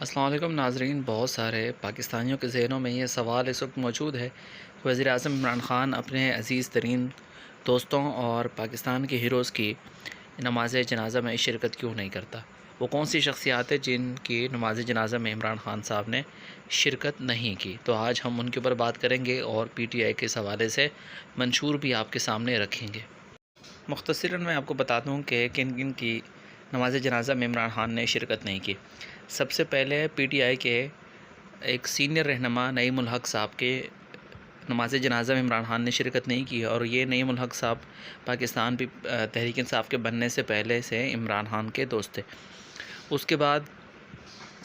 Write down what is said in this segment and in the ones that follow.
السلام علیکم ناظرین، بہت سارے پاکستانیوں کے ذہنوں میں یہ سوال اس وقت موجود ہے کہ وزیر اعظم عمران خان اپنے عزیز ترین دوستوں اور پاکستان کے ہیروز کی نماز جنازہ میں شرکت کیوں نہیں کرتا۔ وہ کون سی شخصیات ہیں جن کی نماز جنازہ میں عمران خان صاحب نے شرکت نہیں کی؟ تو آج ہم ان کے اوپر بات کریں گے اور پی ٹی آئی کے حوالے سے منشور بھی آپ کے سامنے رکھیں گے۔ مختصراً میں آپ کو بتا دوں کہ کن کن کی نماز جنازہ میں عمران خان نے شرکت نہیں کی۔ سب سے پہلے پی ٹی آئی کے ایک سینئر رہنما نعیم الحق صاحب کے نماز جنازہ میں عمران خان نے شرکت نہیں کی، اور یہ نعیم الحق صاحب پاکستان تحریک انصاف کے بننے سے پہلے سے عمران خان کے دوست تھے۔ اس کے بعد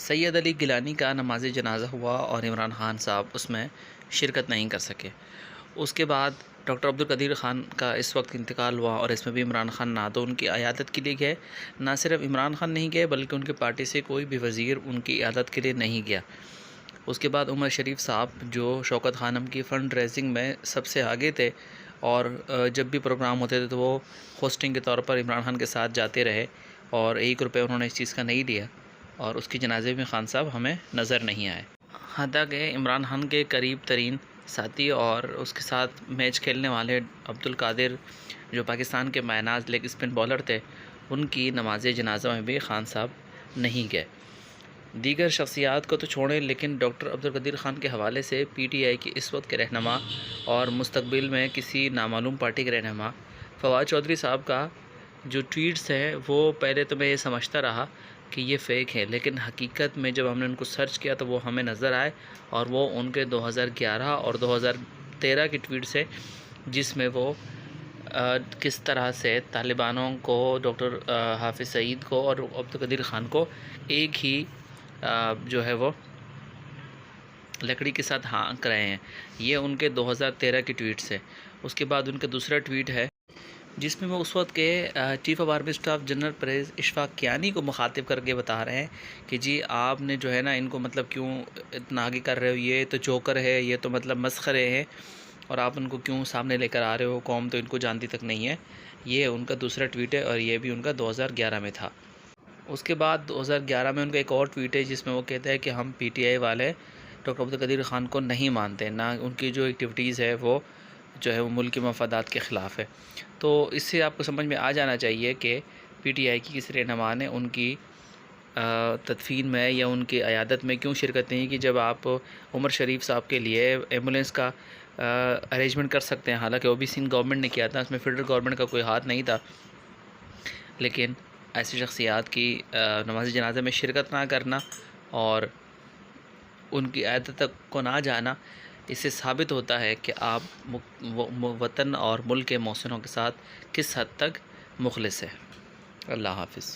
سید علی گیلانی کا نماز جنازہ ہوا اور عمران خان صاحب اس میں شرکت نہیں کر سکے۔ اس کے بعد ڈاکٹر عبدالقدیر خان کا اس وقت انتقال ہوا، اور اس میں بھی عمران خان نہ تو ان کی عیادت کے لیے گئے، نہ صرف عمران خان نہیں گئے بلکہ ان کی پارٹی سے کوئی بھی وزیر ان کی عیادت کے لیے نہیں گیا۔ اس کے بعد عمر شریف صاحب جو شوکت خانم کی فنڈ ریزنگ میں سب سے آگے تھے، اور جب بھی پروگرام ہوتے تھے تو وہ ہوسٹنگ کے طور پر عمران خان کے ساتھ جاتے رہے، اور 1 روپے انہوں نے اس چیز کا نہیں لیا، اور اس کی جنازے میں خان صاحب ہمیں نظر نہیں آئے۔ حتیٰ عمران خان کے قریب ترین ساتھی اور اس کے ساتھ میچ کھیلنے والے عبدالقادر جو پاکستان کے مایہ ناز لیگ اسپن بالر تھے، ان کی نماز جنازہ میں بھی خان صاحب نہیں گئے۔ دیگر شخصیات کو تو چھوڑیں، لیکن ڈاکٹر عبدالقدیر خان کے حوالے سے پی ٹی آئی کی اس وقت کے رہنما اور مستقبل میں کسی نامعلوم پارٹی کے رہنما فواد چودھری صاحب کا جو ٹویٹس ہیں، وہ پہلے تو میں یہ سمجھتا رہا کہ یہ فیک ہے، لیکن حقیقت میں جب ہم نے ان کو سرچ کیا تو وہ ہمیں نظر آئے، اور وہ ان کے 2011 اور 2013 کی ٹویٹس ہے، جس میں وہ کس طرح سے طالبانوں کو، ڈاکٹر حافظ سعید کو اور عبدالقدیر خان کو ایک ہی جو ہے وہ لکڑی کے ساتھ ہانک رہے ہیں۔ یہ ان کے 2013 کی ٹویٹس ہے۔ اس کے بعد ان کا دوسرا ٹویٹ ہے جس میں وہ اس وقت کے chief of army staff general Pervez Ashfaq Kayani کو مخاطب کر کے بتا رہے ہیں کہ جی آپ نے جو ہے نا ان کو مطلب کیوں اتنا آگے کر رہے ہو، یہ تو جوکر ہے، یہ تو مطلب مسخرے ہیں، اور آپ ان کو کیوں سامنے لے کر آ رہے ہو، قوم تو ان کو جانتی تک نہیں ہے۔ یہ ان کا دوسرا ٹویٹ ہے، اور یہ بھی ان کا 2011 میں تھا۔ اس کے بعد 2011 میں ان کا ایک اور ٹویٹ ہے جس میں وہ کہتے ہیں کہ ہم پی ٹی آئی والے ڈاکٹر عبدالقدیر خان کو نہیں مانتے، نہ ان کی جو ایکٹیویٹیز ہے وہ جو ہے وہ ملک کے مفادات کے خلاف ہے۔ تو اس سے آپ کو سمجھ میں آ جانا چاہیے کہ پی ٹی آئی کی کسی رہنما نے ان کی تدفین میں یا ان کی عیادت میں کیوں شرکت نہیں کی، جب آپ عمر شریف صاحب کے لیے ایمبولینس کا ارینجمنٹ کر سکتے ہیں۔ حالانکہ او بی سی گورنمنٹ نے کیا تھا، اس میں فیڈرل گورنمنٹ کا کوئی ہاتھ نہیں تھا، لیکن ایسی شخصیات کی نماز جنازہ میں شرکت نہ کرنا اور ان کی عیادت تک کو نہ جانا، اس سے ثابت ہوتا ہے کہ آپ وطن اور ملک کے محسنوں کے ساتھ کس حد تک مخلص ہیں۔ اللہ حافظ۔